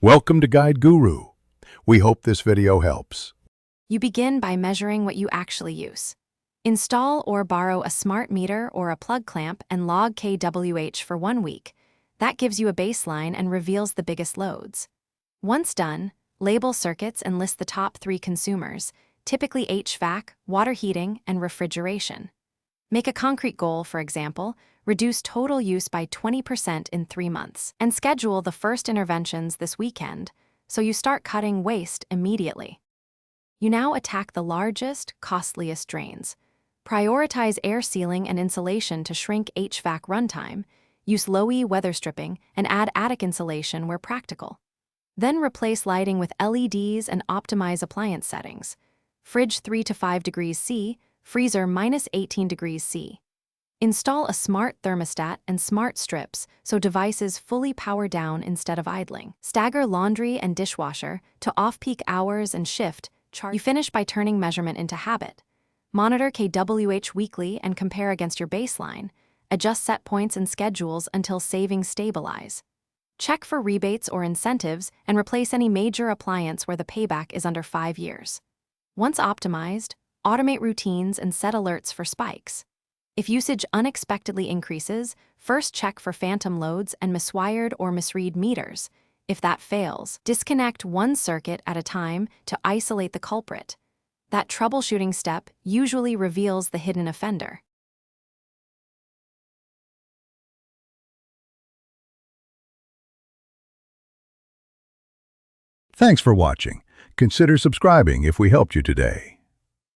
Welcome to Guide Guru. We hope this video helps. You begin by measuring what you actually use. Install or borrow a smart meter or a plug clamp and log kWh for 1 week. That gives you a baseline and reveals the biggest loads. Once done, label circuits and list the top 3 consumers, typically HVAC, water heating, and refrigeration. Make a concrete goal, for example, reduce total use by 20% in 3 months, and schedule the first interventions this weekend so you start cutting waste immediately. You now attack the largest, costliest drains. Prioritize air sealing and insulation to shrink HVAC runtime, use low-E weather stripping, and add attic insulation where practical. Then replace lighting with LEDs and optimize appliance settings. Fridge 3 to 5 degrees C, freezer minus 18 degrees C. Install a smart thermostat and smart strips so devices fully power down instead of idling. Stagger laundry and dishwasher to off-peak hours and shift. You finish by turning measurement into habit. Monitor kWh weekly and compare against your baseline. Adjust set points and schedules until savings stabilize. Check for rebates or incentives and replace any major appliance where the payback is under 5 years. Once optimized, automate routines and set alerts for spikes. If usage unexpectedly increases, first check for phantom loads and miswired or misread meters. If that fails, disconnect one circuit at a time to isolate the culprit. That troubleshooting step usually reveals the hidden offender. Thanks for watching. Consider subscribing if we helped you today.